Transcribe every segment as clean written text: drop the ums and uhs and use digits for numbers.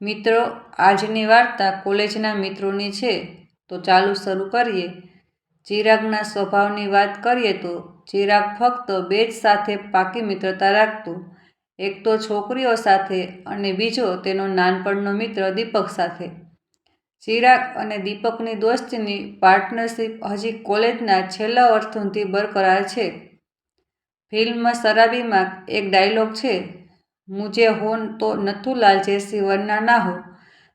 મિત્રો, આજની વાર્તા કોલેજના મિત્રોની છે. તો ચાલો શરૂ કરીએ. ચિરાગના સ્વભાવની વાત કરીએ તો ચિરાગ ફક્ત બે જ સાથે પાકી મિત્રતા રાખતો. એક તો છોકરીઓ સાથે અને બીજો તેનો નાનપણનો મિત્ર દીપક સાથે. ચિરાગ અને દીપકની દોસ્તીની પાર્ટનરશિપ હજી કોલેજના છેલ્લા વર્ષ સુધી બરકરાર છે. ફિલ્મ શરાબીમાં એક ડાયલોગ છે, મુझे हो तो नथुलाल जैसी वरना ना हो.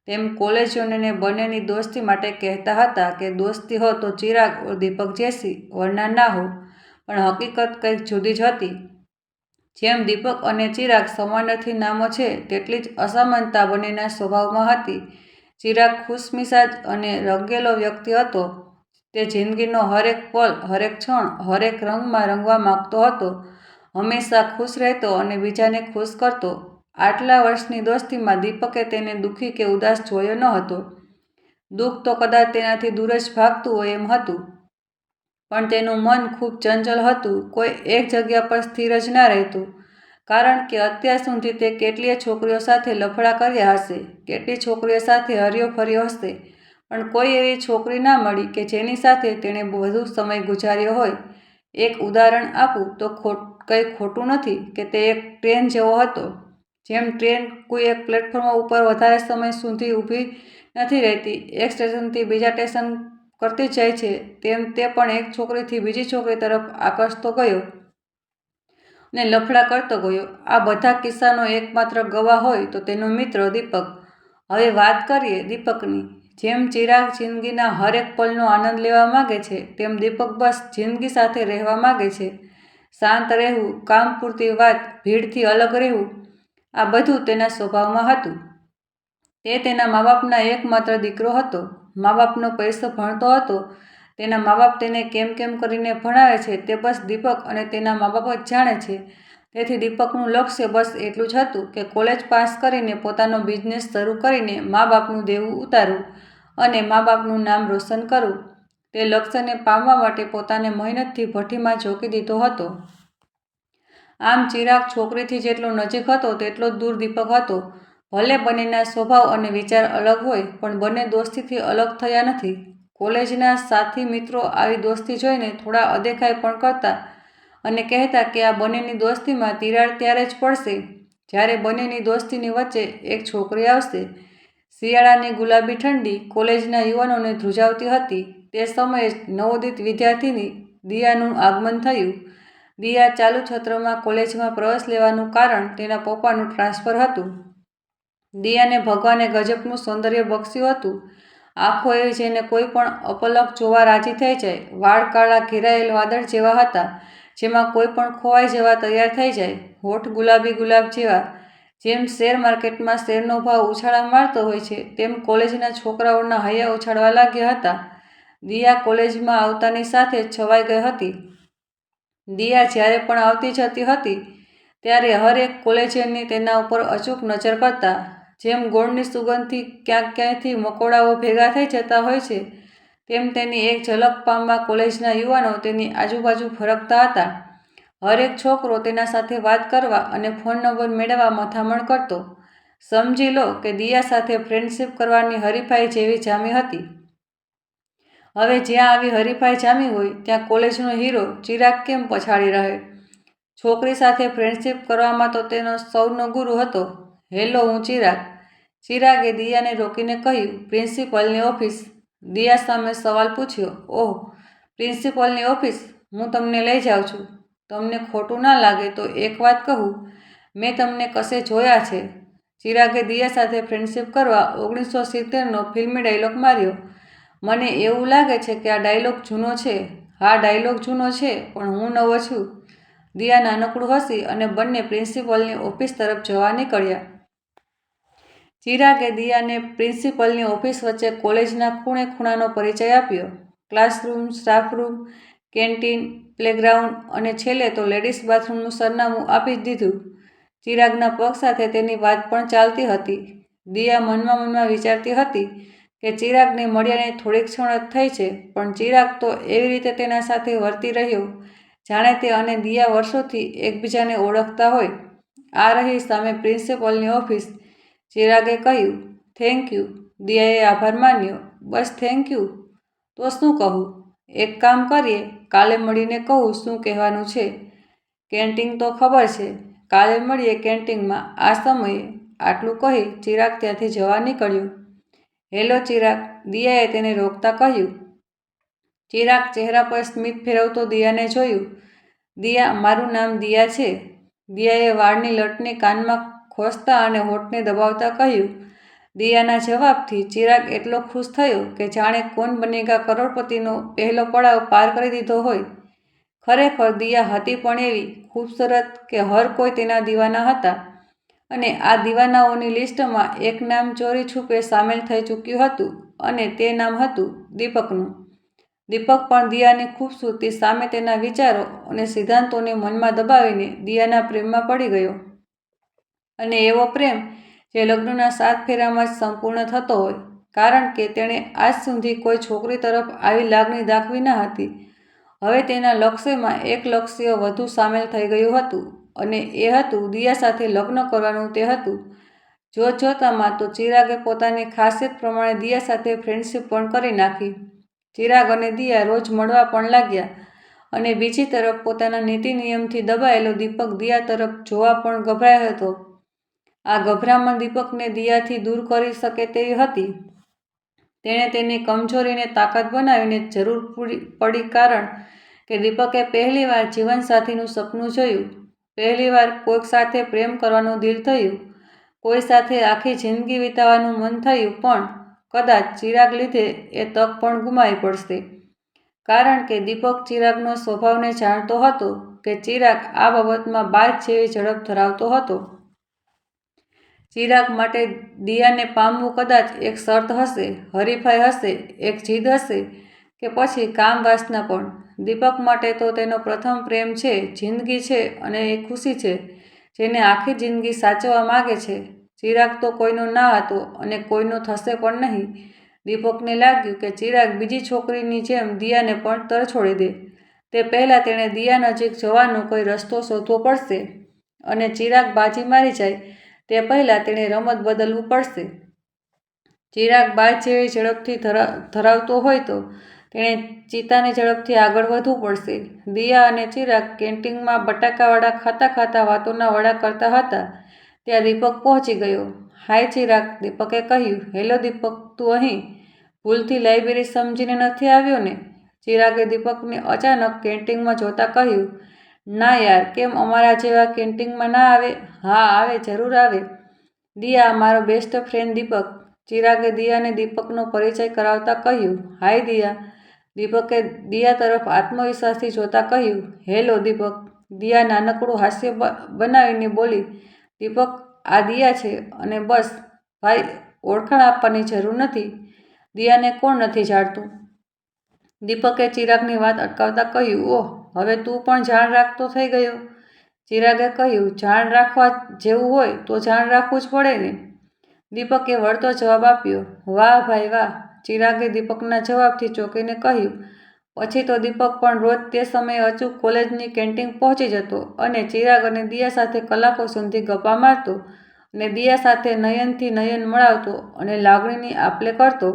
તેમ કોલેજોને બંનેની દોસ્તી માટે કહેતા હતા કે દોસ્તી હો તો ચિરાગ ઓર દીપક જૈસી વરના ના હો. પણ હકીકત કંઈક જુદી જ હતી. જેમ દીપક અને ચિરાગ સમાનથી નામો છે તેટલી જ અસમાનતા બંનેના સ્વભાવમાં હતી. ચિરાગ ખુશમિજાજ અને રંગેલો વ્યક્તિ હતો. તે જિંદગીનો હરેક પલ, હરેક ક્ષણ, હરેક રંગમાં રંગવા માંગતો હતો. હંમેશા ખુશ રહેતો અને બીજાને ખુશ કરતો. આટલા વર્ષની દોસ્તીમાં દીપકે તેને દુઃખી કે ઉદાસ જોયો ન હતો. દુઃખ તો કદાચ તેનાથી દૂર જ ભાગતું હોય એમ હતું. પણ તેનું મન ખૂબ ચંચલ હતું. કોઈ એક જગ્યા પર સ્થિર જ ના રહેતું. કારણ કે અત્યાર સુધી તે કેટલીય છોકરીઓ સાથે લફડા કર્યા હશે, કેટલી છોકરીઓ સાથે હર્યો ફર્યો હશે, પણ કોઈ એવી છોકરી ના મળી કે જેની સાથે તેણે વધુ સમય ગુજાર્યો હોય. એક ઉદાહરણ આપું તો કંઈ ખોટું નથી કે તે એક ટ્રેન જેવો હતો. જેમ ટ્રેન કોઈ એક પ્લેટફોર્મ ઉપર વધારે સમય સુધી ઊભી નથી રહેતી, એક સ્ટેશનથી બીજા સ્ટેશન કરતી જાય છે, તેમ તે પણ એક છોકરીથી બીજી છોકરી તરફ આકર્ષતો ગયો અને લફડા કરતો ગયો. આ બધા કિસ્સાનો એકમાત્ર ગવાહ હોય તો તેનો મિત્ર દીપક. હવે વાત કરીએ દીપકની. જેમ ચિરાગ જિંદગીના હરેક પલનો આનંદ લેવા માંગે છે, તેમ દીપક બસ જિંદગી સાથે રહેવા માંગે છે. શાંત રહેવું, કામ પૂરતી વાત, ભીડથી અલગ રહેવું, આ બધું તેના સ્વભાવમાં હતું. તે તેના મા બાપના એકમાત્ર દીકરો હતો. મા બાપનો પૈસો ભણતો હતો. તેના મા બાપ તેને કેમ કરીને ભણાવે છે તે બસ દીપક અને તેના મા બાપ જ જાણે છે. તેથી દીપકનું લક્ષ્ય બસ એટલું જ હતું કે કોલેજ પાસ કરીને પોતાનો બિઝનેસ શરૂ કરીને મા બાપનું દેવું ઉતારવું અને મા બાપનું નામ રોશન કરવું. તે લક્ષ્યને પામવા માટે પોતાને મહેનતથી ભઠ્ઠીમાં ઝોકી દીધો હતો. આમ ચિરાગ છોકરીથી જેટલો નજીક હતો તેટલો જ દૂર દીપક હતો. ભલે બંનેના સ્વભાવ અને વિચાર અલગ હોય, પણ બંને દોસ્તીથી અલગ થયા નથી. કોલેજના સાથી મિત્રો આવી દોસ્તી જોઈને થોડા અદેખાઈ પણ કરતા અને કહેતા કે આ બંનેની દોસ્તીમાં તિરાડ ત્યારે જ પડશે જ્યારે બંનેની દોસ્તીની વચ્ચે એક છોકરી આવશે. શિયાળાની ગુલાબી ઠંડી કોલેજના યુવાનોને ધ્રુજાવતી હતી. તે સમયે જ નવોદિત વિદ્યાર્થિની દિયાનું આગમન થયું. દિયા ચાલુ છત્રમાં કોલેજમાં પ્રવેશ લેવાનું કારણ તેના પપ્પાનું ટ્રાન્સફર હતું. દિયાને ભગવાને ગજબનું સૌંદર્ય બક્ષ્યું હતું. આંખો એવી જેને કોઈ પણ અપલક જોવા રાજી થઈ જાય. વાળ કાળા ઘેરાયેલ વાદળ જેવા હતા, જેમાં કોઈ પણ ખોવાઈ જવા તૈયાર થઈ જાય. હોઠ ગુલાબી ગુલાબ જેવા. જેમ શેર માર્કેટમાં શેરનો ભાવ ઉછાળા મારતો હોય છે, તેમ કોલેજના છોકરાઓના હૈયા ઉછાળવા લાગ્યા હતા. દિયા કોલેજમાં આવતાની સાથે જ છવાઈ ગઈ હતી. દિયા જ્યારે પણ આવતી જતી હતી ત્યારે હરેક કોલેજિયનની તેના ઉપર અચૂક નજર કરતા. જેમ ગોળની સુગંધથી ક્યાંયથી મકોડાઓ ભેગા થઈ જતા હોય છે, તેમ તેની એક ઝલક પામવા કોલેજના યુવાનો તેની આજુબાજુ ફરકતા હતા. હરેક છોકરો તેના સાથે વાત કરવા અને ફોન નંબર મેળવવા મથામણ કરતો. સમજી લો કે દિયા સાથે ફ્રેન્ડશિપ કરવાની હરીફાઈ જેવી જામી હતી. હવે જ્યાં આવી હરીફાઈ જામી હોય ત્યાં કોલેજનો હીરો ચિરાગ કેમ પછાડી રહે? છોકરી સાથે ફ્રેન્ડશિપ કરવામાં તો તેનો સૌનો ગુરુ હતો. હેલો, હું ચિરાગ. ચિરાગે દિયાને રોકીને કહ્યું, પ્રિન્સિપલની ઓફિસ. દિયા સામે સવાલ પૂછ્યો, ઓહ, પ્રિન્સિપલની ઓફિસ? હું તમને લઈ જાઉં છું. તમને ખોટું ના લાગે તો એક વાત કહું, મેં તમને કશે જોયા છે. ચિરાગે દિયા સાથે ફ્રેન્ડશિપ કરવા 1970નો ફિલ્મી ડાયલોગ માર્યો. મને એવું લાગે છે કે આ ડાયલોગ જૂનો છે. હા, ડાયલોગ જૂનો છે, પણ હું નવો છું. દિયા નાનકડું હસી અને બંને પ્રિન્સિપલની ઓફિસ તરફ જવા નીકળ્યા. ચિરાગે દિયાને પ્રિન્સિપલની ઓફિસ વચ્ચે કોલેજના ખૂણે ખૂણાનો પરિચય આપ્યો. ક્લાસરૂમ, સ્ટાફરૂમ, કેન્ટીન, પ્લેગ્રાઉન્ડ અને છેલ્લે તો લેડીઝ બાથરૂમનું સરનામું આપી જ દીધું. ચિરાગના પગ સાથે તેની વાત પણ ચાલતી હતી. દિયા મનમાં વિચારતી હતી કે ચિરાગને મળ્યાને થોડીક ક્ષણ જ થઈ છે, પણ ચિરાગ તો એવી રીતે તેના સાથે વર્તી રહ્યો જાણે તે અને દિયા વર્ષોથી એકબીજાને ઓળખતા હોય. આ રહી સામે પ્રિન્સિપલની ઓફિસ. ચિરાગે કહ્યું, થેન્ક યુ. દિયાએ આભાર માન્યો. બસ થેન્ક યુ? તો શું કહું? એક કામ કરીએ, કાલે મળીને કહું શું કહેવાનું છે. કેન્ટીન તો ખબર છે. કાલે મળીએ કેન્ટીનમાં આ સમયે. આટલું કહી ચિરાગ ત્યાંથી જવા નીકળ્યો. હેલો ચિરાગ, દિયાએ તેને રોકતા કહ્યું. ચિરાગ ચહેરા પર સ્મિત ફેરવતો દિયાને જોયું. દિયા, મારું નામ દિયા છે. દિયાએ વાળની લટને કાનમાં ખોસતા અને હોઠને દબાવતા કહ્યું. દિયાના જવાબથી ચિરાગ એટલો ખુશ થયો કે જાણે કોણ બનેગા કરોડપતિનો પહેલો પડાવ પાર કરી દીધો હોય. ખરેખર દિયા હતી પણ એવી ખૂબસૂરત કે હર કોઈ તેના દીવાના હતા. અને આ દીવાનાઓની લિસ્ટમાં એક નામ ચોરી છુપે સામેલ થઈ ચૂક્યું હતું અને તે નામ હતું દીપકનું. દીપક પણ દિયાની ખૂબસૂરતી સામે તેના વિચારો અને સિદ્ધાંતોને મનમાં દબાવીને દિયાના પ્રેમમાં પડી ગયો. અને એવો પ્રેમ જે લગ્નના 7 ફેરામાં જ સંપૂર્ણ થતો હોય, કારણ કે તેણે આજ સુધી કોઈ છોકરી તરફ આવી લાગણી દાખવી ન હતી. હવે તેના લક્ષ્યમાં એક લક્ષ્ય વધુ સામેલ થઈ ગયું હતું અને એ હતું દિયા સાથે લગ્ન કરવાનું. તે હતું જોતજોતામાં તો ચિરાગે પોતાની ખાસિયત પ્રમાણે દિયા સાથે ફ્રેન્ડશિપ પણ કરી નાખી. ચિરાગ અને દિયા રોજ મળવા પણ લાગ્યા અને બીજી તરફ પોતાના નીતિ નિયમથી દબાયેલો દીપક દિયા તરફ જોવા પણ ગભરાયો હતો. આ ગભરામણ દીપકને દિયાથી દૂર કરી શકે તેવી હતી. તેણે તેની કમજોરીને તાકાત બનાવીને જરૂર પડી, કારણ કે દીપકે પહેલીવાર જીવનસાથીનું સપનું જોયું. પહેલીવાર કોઈક સાથે પ્રેમ કરવાનું દિલ થયું. કોઈ સાથે આખી જિંદગી વિતાવવાનું મન થયું. પણ કદાચ ચિરાગ લીધે એ તક પણ ગુમાવી પડશે, કારણ કે દીપક ચિરાગનો સ્વભાવને જાણતો હતો કે ચિરાગ આ બાબતમાં બાજ જેવી ઝડપ ધરાવતો હતો. ચિરાગ માટે દિયાને પામવું કદાચ એક શરત હશે, હરીફાઈ હશે, એક જીદ હશે કે પછી કામ વાસના પણ. દીપક માટે તો તેનો પ્રથમ પ્રેમ છે, જિંદગી છે અને એ ખુશી છે જેને આખી જિંદગી સાચવવા માગે છે. ચિરાગ તો કોઈનો ના હતો અને કોઈનો થશે પણ નહીં. દીપકને લાગ્યું કે ચિરાગ બીજી છોકરીની જેમ દિયાને પણ તરછોડી દે તે પહેલાં તેણે દિયા નજીક જવાનો કોઈ રસ્તો શોધવો પડશે અને ચિરાગ બાજી મારી જાય તે પહેલાં તેણે રમત બદલવું પડશે. ચિરાગ બાજ જેવી ઝડપથી ધરાવતો હોય તો તેણે ચિત્તાની ઝડપથી આગળ વધવું પડશે. દિયા અને ચિરાગ કેન્ટીનમાં બટાકાવડા ખાતા ખાતા વાતોના વડા કરતા હતા ત્યાં દીપક પહોંચી ગયો. હાય ચિરાગ, દીપકે કહ્યું. હેલો દીપક, તું અહીં ભૂલથી લાઇબ્રેરી સમજીને નથી આવ્યો ને? ચિરાગે દીપકને અચાનક કેન્ટીનમાં જોતા કહ્યું. ના યાર, કેમ અમારા જેવા કેન્ટીનમાં ના આવે? હા આવે, જરૂર આવે. દિયા, મારો બેસ્ટ ફ્રેન્ડ દીપક. ચિરાગે દિયાને દીપકનો પરિચય કરાવતા કહ્યું. હાય દિયા. દીપકે દિયા તરફ આત્મવિશ્વાસથી જોતા કહ્યું. હેલો દીપક. દિયા નાનકડું હાસ્ય બનાવીને બોલી. દીપક, આ દિયા છે અને બસ ભાઈ, ઓળખાણ આપવાની જરૂર નથી. દિયાને કોણ નથી જાણતું? દીપકે ચિરાગની વાત અટકાવતા કહ્યું. ઓહ, હવે તું પણ જાણ રાખતો થઈ ગયો? ચિરાગે કહ્યું. જાણ રાખવા જેવું હોય તો જાણ રાખવું જ પડે ને? દીપકે વળતો જવાબ આપ્યો. વાહ ભાઈ વાહ. ચિરાગે દીપકના જવાબથી ચોંકીને કહ્યું. પછી તો દીપક પણ રોજ તે સમયે અચૂક કોલેજની કેન્ટીન પહોંચી જતો અને ચિરાગ અને દિયા સાથે કલાકો સુધી ગપ્પા મારતો અને દિયા સાથે નયનથી નયન મળાવતો અને લાગણીની આપ-લે કરતો.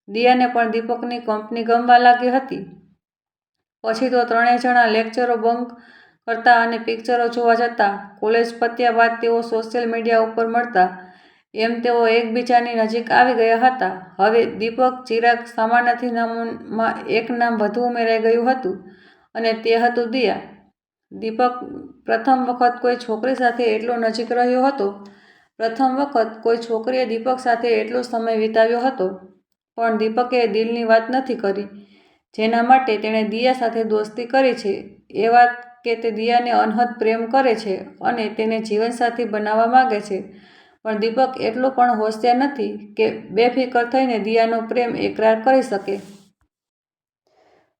દિયાને પણ દીપકની કંપની ગમવા લાગી હતી. પછી તો ત્રણેય જણા લેક્ચરો બંક કરતા અને પિક્ચરો જોવા જતા. કોલેજ પત્યા બાદ તેઓ સોશિયલ મીડિયા ઉપર મળતા. એમ તેઓ એકબીજાની નજીક આવી ગયા હતા. હવે દીપક, ચિરાગ, સામાન્યથી નામોમાં એક નામ વધુ ઉમેરાઈ ગયું હતું અને તે હતું દિયા. દીપક પ્રથમ વખત કોઈ છોકરી સાથે એટલો નજીક રહ્યો હતો. પ્રથમ વખત કોઈ છોકરીએ દીપક સાથે એટલો સમય વિતાવ્યો હતો. પણ દીપકે દિલની વાત નથી કરી, જેના માટે તેણે દિયા સાથે દોસ્તી કરી છે. એ વાત કે તે દિયાને અનહદ પ્રેમ કરે છે અને તેને જીવનસાથી બનાવવા માગે છે. પણ દીપક એટલો પણ હોશિયાર નથી કે બેફિકર થઈને દિયાનો પ્રેમ એકરાર કરી શકે.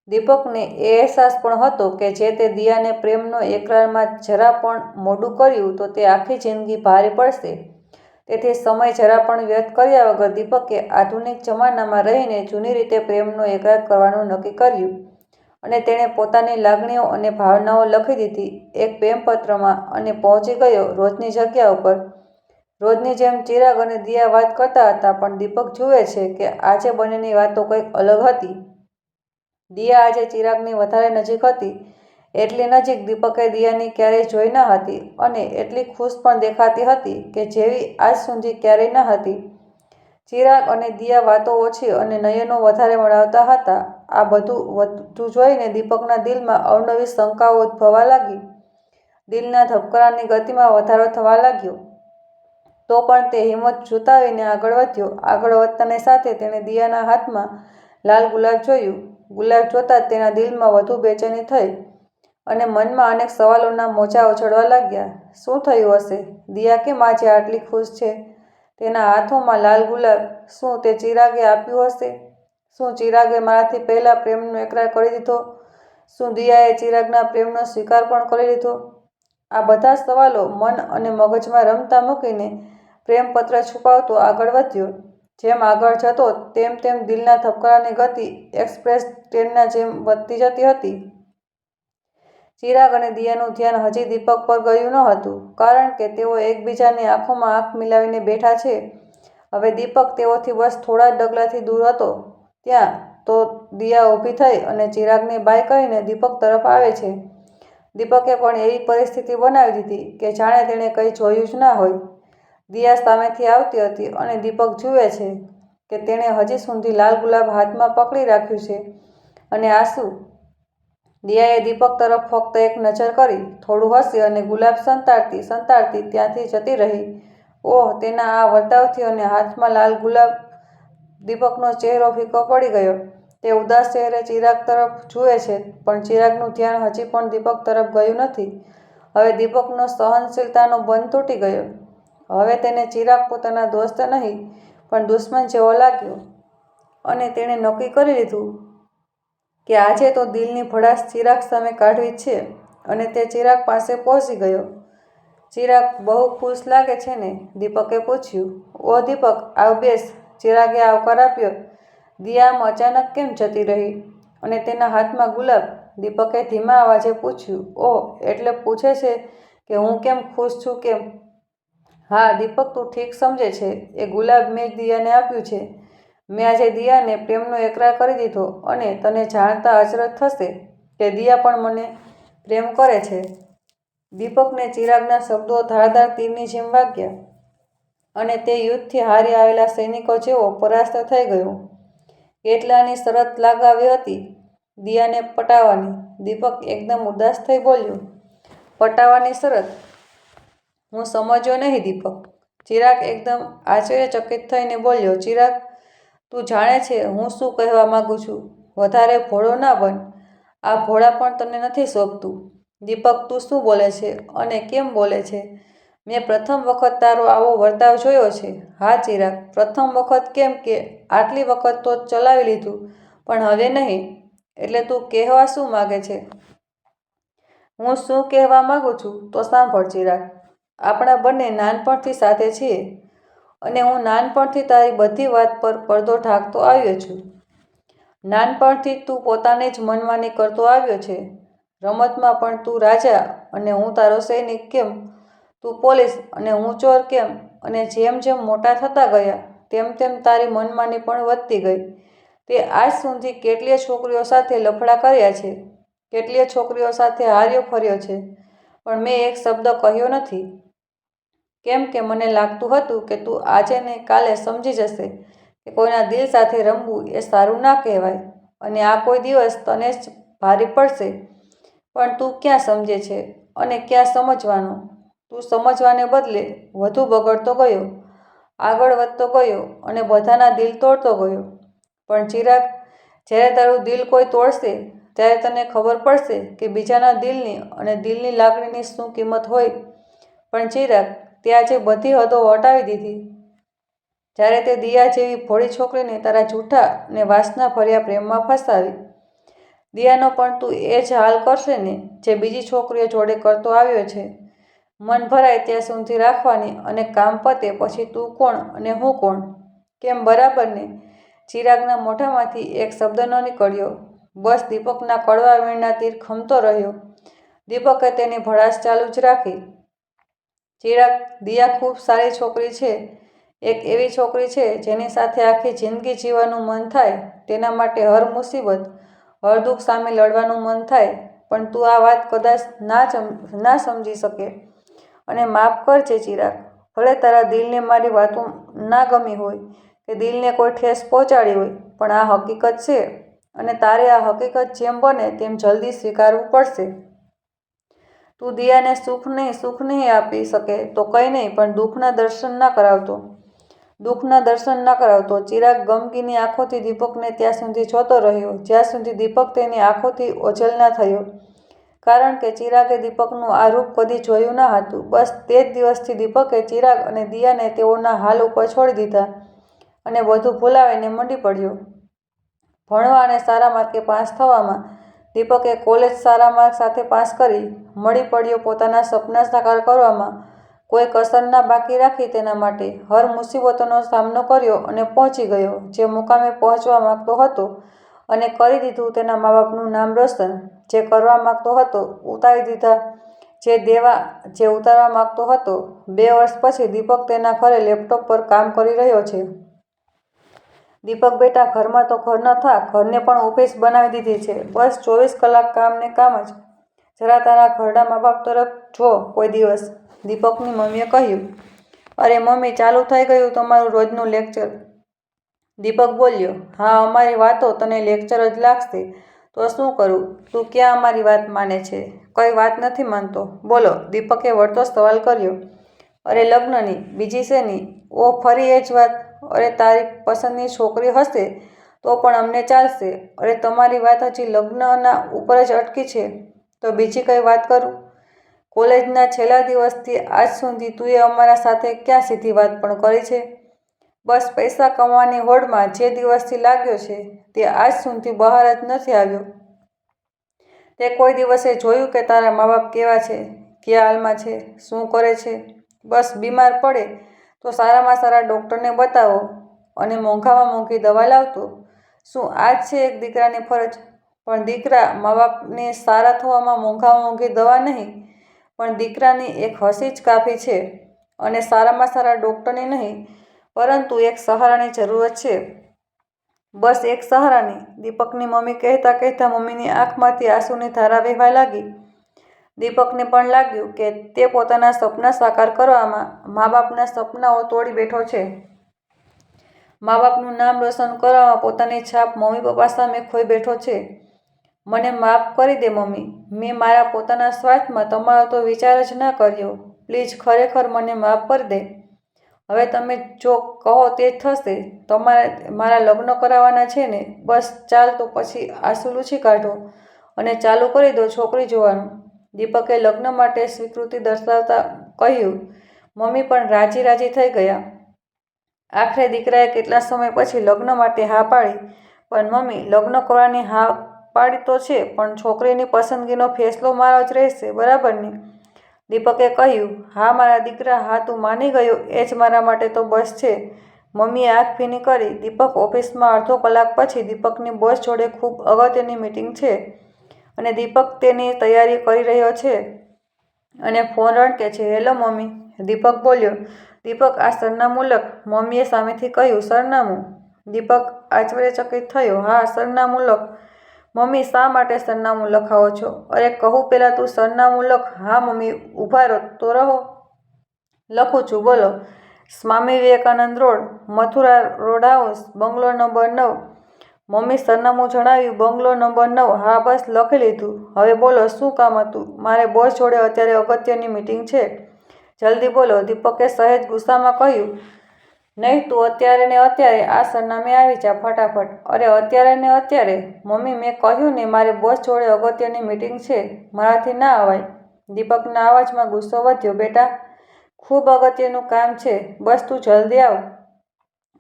દીપકને એ અહેસાસ પણ હતો કે જે તે દિયાને પ્રેમનો એકરારમાં જરા પણ મોડું કર્યું તો તે આખી જિંદગી ભારે પડશે. તેથી સમય જરા પણ વ્યર્થ કર્યા વગર દીપકે આધુનિક જમાનામાં રહીને જૂની રીતે પ્રેમનો એકરાર કરવાનું નક્કી કર્યું અને તેણે પોતાની લાગણીઓ અને ભાવનાઓ લખી દીધી એક પ્રેમપત્રમાં અને પહોંચી ગયો રોજની જગ્યા ઉપર. રોજની જેમ ચિરાગ અને દિયા વાત કરતા હતા, પણ દીપક જુએ છે કે આજે બંનેની વાતો કંઈક અલગ હતી. દિયા આજે ચિરાગની વધારે નજીક હતી. એટલી નજીક દીપકે દિયાની ક્યારેય જોઈ ન હતી અને એટલી ખુશ પણ દેખાતી હતી કે જેવી આજ સુધી ક્યારેય ન હતી. ચિરાગ અને દિયા વાતો ઓછી અને નયનો વધારે મળાવતા હતા. આ બધું જોઈને દીપકના દિલમાં અવનવી શંકાઓ ઉદ્ભવવા લાગી. દિલના ધબકારાની ગતિમાં વધારો થવા લાગ્યો. તો પણ તે હિંમત જુટાવીને આગળ વધ્યો. આગળ વધતાની સાથે તેણે દિયાના હાથમાં લાલ ગુલાબ જોયું. ગુલાબ જોતાં જ તેના દિલમાં વધુ બેચેની થઈ અને મનમાં અનેક સવાલોના મોજાં ઉછળવા લાગ્યા. શું થયું હશે? દિયા કેમ આજે આટલી ખુશ છે? તેના હાથોમાં લાલ ગુલાબ, શું તે ચિરાગે આપ્યું હશે? શું ચિરાગે મારાથી પહેલાં પ્રેમનો એકરાર કરી દીધો? શું દિયાએ ચિરાગના પ્રેમનો સ્વીકાર પણ કરી લીધો? આ બધા સવાલો મન અને મગજમાં રમતા મૂકીને પ્રેમપત્ર છુપાવતો આગળ વધ્યો. જેમ આગળ જતો તેમ તેમ દિલના ધબકારાની ગતિ એક્સપ્રેસ ટ્રેનના જેમ વધતી જતી હતી. ચિરાગ અને દિયાનું ધ્યાન હજી દીપક પર ગયું ન હતું, કારણ કે તેઓ એકબીજાની આંખોમાં આંખ મિલાવીને બેઠા છે. હવે દીપક તેઓથી બસ થોડા જ ડગલાથી દૂર હતો. ત્યાં તો દિયા ઊભી થઈ અને ચિરાગને બાય કહીને દીપક તરફ આવે છે. દીપકે પણ એવી પરિસ્થિતિ બનાવી દીધી કે જાણે તેણે કંઈ જોયું જ ના હોય. દિયા સામેથી આવતી હતી અને દીપક જુએ છે કે તેણે હજી સુધી લાલ ગુલાબ હાથમાં પકડી રાખ્યું છે અને આંસુ. દિયાએ દીપક તરફ ફક્ત એક નજર કરી, થોડું હસી અને ગુલાબ સંતાડતી સંતાડતી ત્યાંથી જતી રહી. ઓહ! તેના આ વર્તાવથી અને હાથમાં લાલ ગુલાબ દીપકનો ચહેરો ફીકો પડી ગયો. તે ઉદાસ ચહેરે ચિરાગ તરફ જુએ છે, પણ ચિરાગનું ધ્યાન હજી પણ દીપક તરફ ગયું નથી. હવે દીપકનો સહનશીલતાનો બંધ તૂટી ગયો. હવે તેને ચિરાગ પોતાના દોસ્ત નહીં, પણ દુશ્મન જેવો લાગ્યો અને તેણે નક્કી કરી લીધું કે આજે તો દિલની ભડાસ ચિરાગ સામે કાઢવી જ છે અને તે ચિરાગ પાસે પહોંચી ગયો. ચિરાગ, બહુ ખુશ લાગે છે ને? દીપકે પૂછ્યું. ઓહ દીપક, આવ બેસ. ચિરાગે આવકાર આપ્યો. દિયા આમ અચાનક કેમ જતી રહી? અને તેના હાથમાં ગુલાબ? દીપકે ધીમા અવાજે પૂછ્યું. ઓહ, એટલે પૂછે છે કે હું કેમ ખુશ છું કેમ? હા દીપક, તું ઠીક સમજે છે. એ ગુલાબ મેં જ દિયાને આપ્યું છે. મેં આજે દિયાને પ્રેમનો એકરાર કરી દીધો અને તને જાણતા અચરજ થશે કે દિયા પણ મને પ્રેમ કરે છે. દીપકને ચિરાગના શબ્દો ધારદાર તીરની જેમ વાગ્યા અને તે યુદ્ધથી હારી આવેલા સૈનિકો જેવો પરાસ્ત થઈ ગયો. કેટલાની શરત લગાવી હતી દિયાને પટાવવાની? દીપક એકદમ ઉદાસ થઈ બોલ્યો. પટાવવાની શરત? હું સમજ્યો નહીં દીપક. ચિરાગ એકદમ આશ્ચર્યચકિત થઈને બોલ્યો. ચિરાગ, તું જાણે છે હું શું કહેવા માંગુ છું? વધારે ભોળો ના બન. આ ભોળા પણ તને નથી શોભતું. દીપક, તું શું બોલે છે અને કેમ બોલે છે? મેં પ્રથમ વખત તારો આવો વર્તાવ જોયો છે. હા ચિરાગ, પ્રથમ વખત કેમ કે આટલી વખત તો ચલાવી લીધું, પણ હવે નહીં. એટલે તું કહેવા શું માંગે છે? હું શું કહેવા માંગુ છું તો સાંભળ ચિરાગ. આપણા બંને નાનપણથી સાથે છીએ અને હું નાનપણથી તારી બધી વાત પર પડદો ઢાંકતો આવ્યો છું. નાનપણથી તું પોતાની જ મનમાની કરતો આવ્યો છે. રમતમાં પણ તું રાજા અને હું તારો સૈનિક કેમ? તું પોલીસ અને હું ચોર કેમ? અને જેમ જેમ મોટા થતા ગયા તેમ તેમ તારી મનમાની પણ વધતી ગઈ. તે આજ સુધી કેટલીય છોકરીઓ સાથે લફડા કર્યા છે, કેટલીય છોકરીઓ સાથે હાર્યો ફર્યો છે, પણ મેં એક શબ્દ કહ્યો નથી. કેમ કે મને લાગતું હતું કે તું આજે ને કાલે સમજી જશે કે કોઈના દિલ સાથે રમવું એ સારું ના કહેવાય અને આ કોઈ દિવસ તને જ ભારે પડશે. પણ તું ક્યાં સમજે છે અને ક્યાં સમજવાનો? તું સમજવાને બદલે વધુ બગડતો ગયો, આગળ વધતો ગયો અને બધાના દિલ તોડતો ગયો. પણ ચિરાગ, જ્યારે તારું દિલ કોઈ તોડશે ત્યારે તને ખબર પડશે કે બીજાના દિલની અને દિલની લાગણીની શું કિંમત હોય. પણ ચિરાગ, તે આજે બધી હદો વટાવી દીધી જ્યારે તે દિયા જેવી ભોળી છોકરીને તારા જૂઠા અને વાસના ભર્યા પ્રેમમાં ફસાવી. દિયાનો પણ તું એ જ હાલ કરશે ને જે બીજી છોકરીઓ જોડે કરતો આવ્યો છે? મન ભરાય ત્યાં સુધી રાખવાની અને કામ પતે પછી તું કોણ અને હું કોણ? કેમ, બરાબર ને? ચિરાગના મોઢામાંથી એક શબ્દ ન નીકળ્યો. બસ દીપકના કડવા વીણના તીર ખમતો રહ્યો. દીપકે તેની ભડાસ ચાલુ જ રાખી. ચિરાગ, દિયા ખૂબ સારી છોકરી છે. એક એવી છોકરી છે જેની સાથે આખી જિંદગી જીવવાનું મન થાય, તેના માટે હર મુસીબત, હર દુઃખ સામે લડવાનું મન થાય. પણ તું આ વાત કદાચ ના સમજી શકે. અને માફ કરજે ચિરાગ, ભલે તારા દિલને મારી વાતો ના ગમી હોય કે દિલને કોઈ ઠેસ પહોંચાડી હોય, પણ આ હકીકત છે અને તારે આ હકીકત જેમ બને તેમ જલ્દી સ્વીકારવું પડશે. તું દિયાને સુખ નહીં આપી શકે તો કંઈ નહીં, પણ દુઃખના દર્શન ના કરાવતો. ચિરાગ ગમગીની આંખોથી દીપકને ત્યાં સુધી જોતો રહ્યો જ્યાં સુધી દીપક તેની આંખોથી ઓझલ ના થયો. કારણ કે ચિરાગે દીપકનું આ રૂપ કદી જોયું ન હતું. બસ તે જ દિવસથી દીપકે ચિરાગ અને દિયાને તેઓના હાલ ઉપર છોડી દીધા અને બધું ભૂલાવીને મંડી પડ્યો ભણવા અને સારા માર્કે પાસ થવામાં. દીપકે કોલેજ સારા માર્ક સાથે પાસ કરી, મળી પડ્યો પોતાના સપના સાકાર કરવામાં. કોઈ કસર ના બાકી રાખી તેના માટે હર મુસીબતોનો સામનો કર્યો અને પહોંચી ગયો જે મુકામે પહોંચવા માંગતો હતો અને કરી દીધું તેના મા બાપનું નામ રોશન. જે કરવા માંગતો હતો ઉતારી દીધા, જે ઉતારવા માંગતો હતો. 2 વર્ષ પછી દીપક તેના ઘરે લેપટોપ પર કામ કરી રહ્યો છે. દીપક બેટા, ઘરમાં તો ઘર ન થા, ઘરને પણ ઓફિસ બનાવી દીધી છે. બસ 24 કલાક કામ ને કામ જ. જરા તારા ઘરડા મા બાપ તરફ જો કોઈ દિવસ. દીપકની મમ્મીએ કહ્યું. અરે મમ્મી, ચાલુ થઈ ગયું તમારું રોજનું લેક્ચર. દીપક બોલ્યો. હા, અમારી વાતો તને લેક્ચર જ લાગશે તો શું કરું? તું ક્યાં અમારી વાત માને છે? કઈ વાત નથી માનતો? બોલો, દીપકે વળતો સવાલ કર્યો. અરે લગ્નની. બીજી શેની? ઓહ, ફરી એ જ વાત? અરે તારી પસંદની છોકરી હશે તો પણ અમને ચાલશે. અરે તમારી વાત હજી લગ્નના ઉપર જ અટકી છે તો બીજી કઈ વાત કરું? કોલેજના છેલ્લા દિવસથી આજ સુધી તુંએ અમારા સાથે ક્યાં સીધી વાત પણ કરી છે? બસ પૈસા કમાવાની હોડમાં જે દિવસથી લાગ્યો છે તે આજ સુધી બહાર જ નથી આવ્યો. તે કોઈ દિવસે જોયું કે તારા મા બાપ કેવા છે, કયા હાલમાં છે, શું કરે છે? બસ બીમાર પડે તો સારામાં સારા ડૉક્ટરને બતાવો અને મોંઘામાં મોંઘી દવા લાવતો. શું આ જ છે એક દીકરાની ફરજ? પણ દીકરા, મા બાપને સારા થવામાં મોંઘામાં મોંઘી દવા નહીં, પણ દીકરાની એક હસી જ કાફી છે. અને સારામાં સારા ડૉક્ટરની નહીં, પરંતુ એક સહારાની જરૂરત છે. બસ એક સહારાની. દીપકની મમ્મી કહેતા મમ્મીની આંખમાંથી આંસુની ધારા વહેવા લાગી. દીપકને પણ લાગ્યું કે તે પોતાના સપના સાકાર કરવામાં મા બાપના સપનાઓ તોડી બેઠો છે. મા બાપનું નામ રોશન કરવામાં પોતાની છાપ મમ્મી પપ્પા સામે ખોઈ બેઠો છે. મને માફ કરી દે મમ્મી, મેં મારા પોતાના સ્વાર્થમાં તમારો તો વિચાર જ ન કર્યો. પ્લીઝ, ખરેખર મને માફ કરી દે. હવે તમે જો કહો તે જ થશે. તમારે મારા લગ્ન કરાવવાના છે ને? બસ ચાલ તો પછી આંસુ લૂછી કાઢો અને ચાલુ કરી દો છોકરી જોવાનું. દીપકે લગ્ન માટે સ્વીકૃતિ દર્શાવતા કહ્યું. મમ્મી પણ રાજી થઈ ગયા. આખરે દીકરાએ કેટલા સમય પછી લગ્ન માટે હા પાડી. પણ મમ્મી, લગ્ન કરવાની હા પાડી તો છે, પણ છોકરીની પસંદગીનો ફેસલો મારો જ રહેશે, બરાબર ને? દીપકે કહ્યું. હા મારા દીકરા, હા તું માની ગયો એ જ મારા માટે તો બસ છે. મમ્મીએ આંખ ભીની કરી. દીપક ઓફિસમાં અડધો કલાક પછી દીપકની બોસ જોડે ખૂબ અગત્યની મીટિંગ છે અને દીપક તેની તૈયારી કરી રહ્યો છે અને ફોન રણકે છે. હેલો મમ્મી, દીપક બોલ્યો. દીપક, આ સરનામું લખ, મમ્મીએ સામેથી કહ્યું. સરનામું? દીપક આશ્ચર્યચકિત થયો. હા, સરનામું લખ. મમ્મી, શા માટે સરનામું લખાવો છો? અરે કહું પહેલાં તું સરનામું લખ. હા મમ્મી, ઊભા રહો. લખું છું, બોલો. Swami Vivekananda road, Mathura road house, bungalow number 9. Mummy સરનામું જણાવ્યું. Bungalow number 9. હા બસ લખી લીધું. હવે બોલો, શું કામ હતું? મારે બોસ જોડે અત્યારે અગત્યની મીટિંગ છે, જલ્દી બોલો. દીપકે સહેજ ગુસ્સામાં કહ્યું. નહીં, તું અત્યારે ને અત્યારે આ સરનામે આવી જા, ફટાફટ. અરે અત્યારે ને અત્યારે? મમ્મી, મેં કહ્યું ને મારે બોસ જોડે અગત્યની મીટિંગ છે, મારાથી ના અવાય. દીપકના અવાજમાં ગુસ્સો વધ્યો. બેટા, ખૂબ અગત્યનું કામ છે, બસ તું જલ્દી આવ.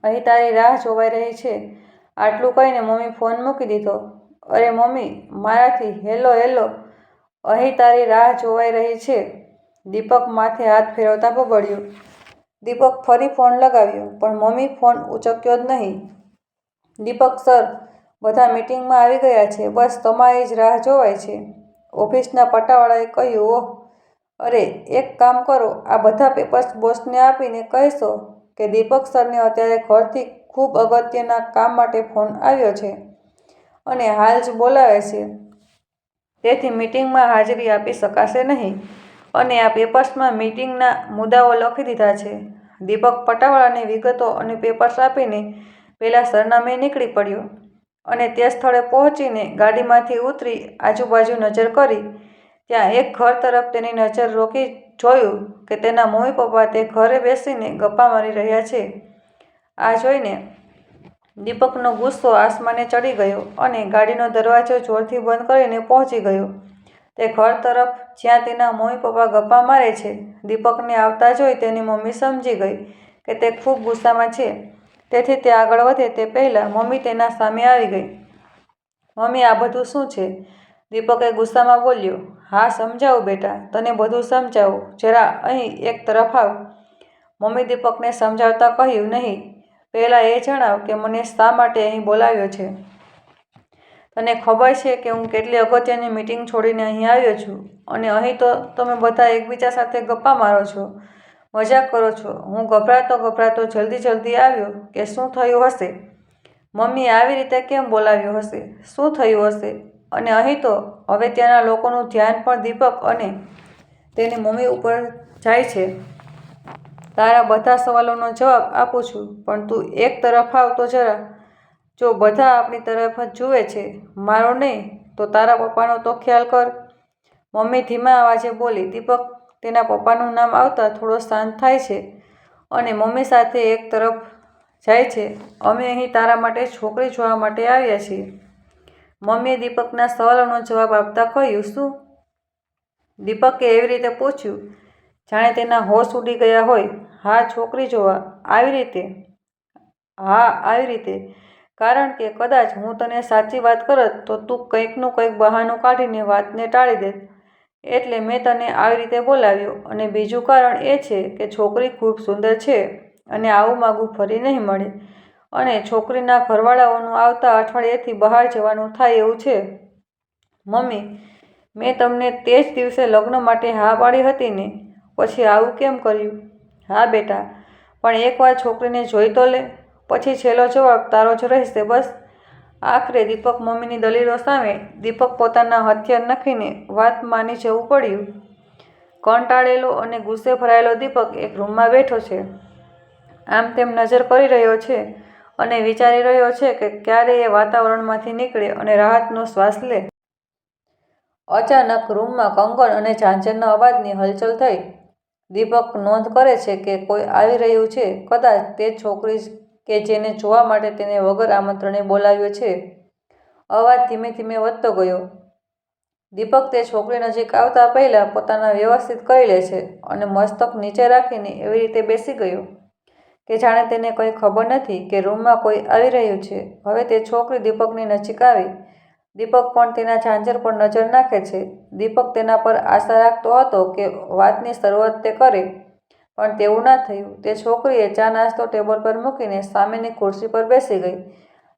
અહીં તારી રાહ જોવાઈ રહી છે. આટલું કહીને મમ્મી ફોન મૂકી દીધો. અરે મમ્મી, મારાથી હેલો. અહીં તારી રાહ જોવાઈ રહી છે. દીપક માથે હાથ ફેરવતા બબડ્યો. દીપક ફરી ફોન લગાવ્યો, પણ મમ્મી ફોન ઉચક્યો જ નહીં. દીપક સર, બધા મીટિંગમાં આવી ગયા છે, બસ તમારી જ રાહ જોવાય છે, ઓફિસના પટાવાળાએ કહ્યું. ઓહ, અરે એક કામ કરો, આ બધા પેપર્સ બોસને આપીને કહેશો કે દીપક સરને અત્યારે ઘરથી ખૂબ અગત્યના કામ માટે ફોન આવ્યો છે અને હાલ જ બોલાવે છે, તેથી મીટિંગમાં હાજરી આપી શકાશે નહીં અને આ પેપર્સમાં મીટિંગના મુદ્દાઓ લખી દીધા છે. દીપક પટાવાળાને વિગતો અને પેપર્સ આપીને પેલા સરનામે નીકળી પડ્યો અને તે સ્થળે પહોંચીને ગાડીમાંથી ઉતરી આજુબાજુ નજર કરી. ત્યાં એક ઘર તરફ તેની નજર રોકી જોયું કે તેના મમ્મી પપ્પા તે ઘરે બેસીને ગપ્પા મારી રહ્યા છે. આ જોઈને દીપકનો ગુસ્સો આસમાને ચડી ગયો અને ગાડીનો દરવાજો જોરથી બંધ કરીને પહોંચી ગયો તે ઘર તરફ જ્યાં તેના મમ્મી પપ્પા ગપ્પા મારે છે. દીપકને આવતા જોઈ તેની મમ્મી સમજી ગઈ કે તે ખૂબ ગુસ્સામાં છે, તેથી તે આગળ વધે તે પહેલાં મમ્મી તેના સામે આવી ગઈ. મમ્મી, આ બધું શું છે? દીપકે ગુસ્સામાં બોલ્યો. હા, સમજાવું બેટા, તને બધું સમજાવું, જરા અહીં એક તરફ આવ. મમ્મી દીપકને સમજાવતા કહ્યું. નહીં, પહેલાં એ જણાવ કે મને શા માટે અહીં બોલાવ્યો છે. તને ખબર છે કે હું કેટલી અગત્યની મીટિંગ છોડીને અહીં આવ્યો છું અને અહીં તો તમે બધા એકબીજા સાથે ગપ્પા મારો છો, મજાક કરો છો. હું ગભરાતો જલ્દી આવ્યો કે શું થયું હશે? મમ્મી, આવી રીતે કેમ બોલાવ્યો હશે? શું થયું હશે? અને અહીં તો હવે ત્યાંના લોકોનું ધ્યાન પણ દીપક અને તેની મમ્મી ઉપર જાય છે. તારા બધા સવાલોનો જવાબ આપું છું, પણ તું એક તરફ આવ તો જરા. જો બધા આપણી તરફ જ જુએ છે, મારો નહીં તો તારા પપ્પાનો તો ખ્યાલ કર. મમ્મી ધીમા અવાજે બોલી. દીપક તેના પપ્પાનું નામ આવતા થોડો શાંત થાય છે અને મમ્મી સાથે એક તરફ જાય છે. અમે અહીં તારા માટે છોકરી જોવા માટે આવ્યા છીએ. મમ્મીએ દીપકના સવાલોનો જવાબ આપતા કહ્યું. શું? દીપકે એવી રીતે પૂછ્યું જાણે તેના હોશ ઉડી ગયા હોય. હા, છોકરી જોવા. આવી રીતે? હા, આવી રીતે. કારણ કે કદાચ હું તને સાચી વાત કરત તો તું કંઈકનું કંઈક બહાનું કાઢીને વાતને ટાળી દેત, એટલે મેં તને આવી રીતે બોલાવ્યો. અને બીજું કારણ એ છે કે છોકરી ખૂબ સુંદર છે અને આવું માગું ફરી નહીં મળે અને છોકરીના ઘરવાળાઓનું આવતા અઠવાડિયેથી બહાર જવાનું થાય એવું છે. મમ્મી, મેં તમને તે જ દિવસે લગ્ન માટે હા પાડી હતી ને, પછી આવું કેમ કર્યું? હા બેટા, પણ એકવાર છોકરીને જોઈ તો લે, પછી છેલ્લો જવાબ તારો જ રહેશે બસ. આખરે દીપક મમ્મીની દલીલો સામે દીપક પોતાના હથિયાર નાખીને વાત માની જવું પડ્યું. કંટાળેલો અને ગુસ્સે ભરાયેલો દીપક એક રૂમમાં બેઠો છે. આમ તેમ નજર કરી રહ્યો છે અને વિચારી રહ્યો છે કે ક્યારે એ વાતાવરણમાંથી નીકળે અને રાહતનો શ્વાસ લે. અચાનક રૂમમાં કંગન અને ઝાંઝરના અવાજની હલચલ થઈ. દીપક નોંધ કરે છે કે કોઈ આવી રહ્યું છે, કદાચ તે છોકરી જ કે જેને જોવા માટે તેને વગર આમંત્રણે બોલાવ્યો છે. અવાજ ધીમે ધીમે વધતો ગયો. દીપક તે છોકરી નજીક આવતા પહેલા પોતાના વ્યવસ્થિત કરી લે છે અને મસ્તક નીચે રાખીને એવી રીતે બેસી ગયો કે જાણે તેને કંઈ ખબર નથી કે રૂમમાં કોઈ આવી રહ્યું છે. હવે તે છોકરી દીપકની નજીક આવી. દીપક પણ તેના ઝાંઝર પર નજર નાખે છે. દીપક તેના પર આશા રાખતો હતો કે વાતની શરૂઆત તે કરે, પણ તેવું ના થયું. તે છોકરીએ ચા નાસ્તો ટેબલ પર મૂકીને સામેની ખુરશી પર બેસી ગઈ.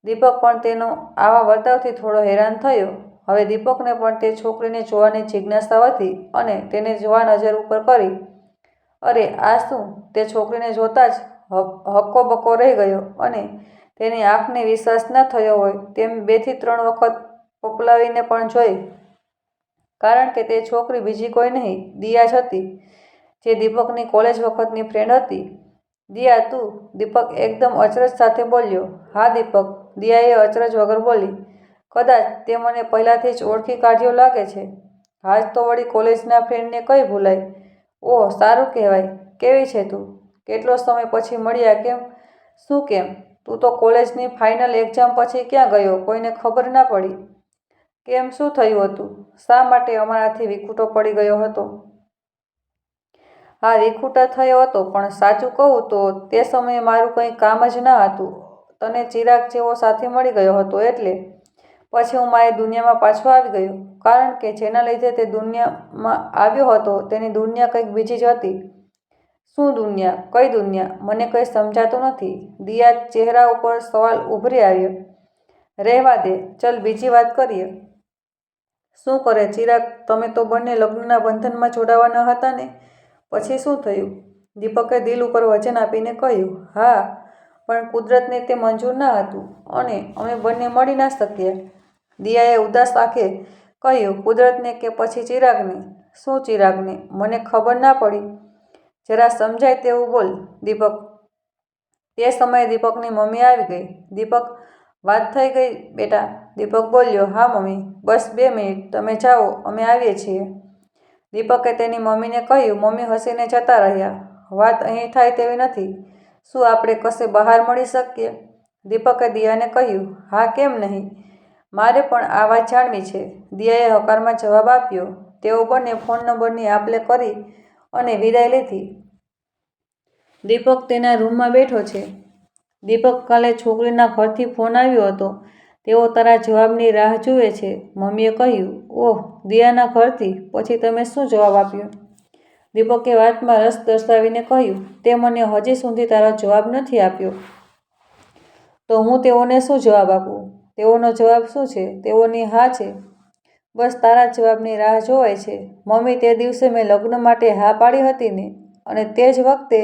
દીપક પણ તેનો આવા વર્તાવથી થોડો હેરાન થયો. હવે દીપકને પણ તે છોકરીને જોવાની જિજ્ઞાસા વધી અને તેને જોવા નજર ઉપર કરી. અરે આ શું? તે છોકરીને જોતા જ હક્કોબક્કો રહી ગયો અને તેની આંખને વિશ્વાસ ન થયો હોય તેમ 2 થી 3 વખત પપલાવીને પણ જોઈ. કારણ કે તે છોકરી બીજી કોઈ નહીં, દિયા જ હતી, જે દીપકની કોલેજ વખતની ફ્રેન્ડ હતી. દિયા તું? દીપક એકદમ અચરજ સાથે બોલ્યો. હા દીપક, દિયાએ અચરજ વગર બોલી. કદાચ તે મને પહેલાથી જ ઓળખી કાઢ્યો લાગે છે. હાજ તો વળી કોલેજના ફ્રેન્ડને કઈ ભૂલાય. ઓહ, સારું કહેવાય. કેવી છે તું? કેટલો સમય પછી મળ્યા. કેમ? શું કેમ? તું તો કોલેજની ફાઇનલ એક્ઝામ પછી ક્યાં ગયો કોઈને ખબર ના પડી. કેમ, શું થયું હતું? શા માટે અમારાથી વિખૂટો પડી ગયો હતો? હા, વિખૂટા થયો હતો, પણ સાચું કહું તો તે સમયે મારું કંઈ કામ જ ના હતું. તને ચિરાગ જેવો સાથી મળી ગયો હતો એટલે પછી હું મારી દુનિયામાં પાછો આવી ગયો. કારણ કે જેના લીધે તે દુનિયામાં આવ્યો હતો તેની દુનિયા કંઈક બીજી જ હતી. શું દુનિયા? કઈ દુનિયા? મને કંઈ સમજાતું નથી. દિયા ચહેરા ઉપર સવાલ ઉભરી આવ્યો. રહેવા દે, ચલ બીજી વાત કરીએ. શું કરે ચિરાગ, તમે તો બંને લગ્નના બંધનમાં જોડાવાના હતા ને? પછી શું થયું? દીપકે દિલ ઉપર વચન આપીને કહ્યું, હા, પણ કુદરતને તે મંજૂર ન હતું અને અમે બંને મળી ના શક્યા. દિયાએ ઉદાસ આંખે કહ્યું, કુદરતને કે પછી ચિરાગને? શું ચિરાગને? મને ખબર ના પડી. જરા સમજાય તેવું બોલ, દીપક. તે સમયે દીપકની મમ્મી આવી ગઈ. દીપક, વાત થઈ ગઈ બેટા? દીપક બોલ્યો, હા મમ્મી, બસ 2 મિનિટ, તમે જાઓ, અમે આવીએ છીએ. દીપકે તેની મમ્મીને કહ્યું. મમ્મી હસીને જતા રહ્યા. વાત અહીં થાય તેવી નથી. શું આપણે કશે બહાર મળી શકીએ? દીપકે દિયાને કહ્યું, હા, કેમ નહીં? મારે પણ આ વાત જાણવી છે. દિયાએ હકારમાં જવાબ આપ્યો. તેઓ બંને ફોન નંબરની આપ-લે કરી અને વિદાય લીધી. દીપક તેના રૂમમાં બેઠો છે. દીપક, કાલે છોકરીના ઘરથી ફોન આવ્યો હતો. તેઓ તારા જવાબની રાહ જુએ છે. મમ્મીએ કહ્યું. ઓહ, દિયાના ઘરથી? પછી તમે શું જવાબ આપ્યો? દીપકે વાતમાં રસ દર્શાવીને કહ્યું, તે મને હજી સુધી તારો જવાબ નથી આપ્યો. તો હું તેઓને શું જવાબ આપું? તેઓનો જવાબ શું છે? તેઓની હા છે. બસ તારા જવાબની રાહ જોવાય છે. મમ્મી, તે દિવસે મેં લગ્ન માટે હા પાડી હતી ને? અને તે જ વખતે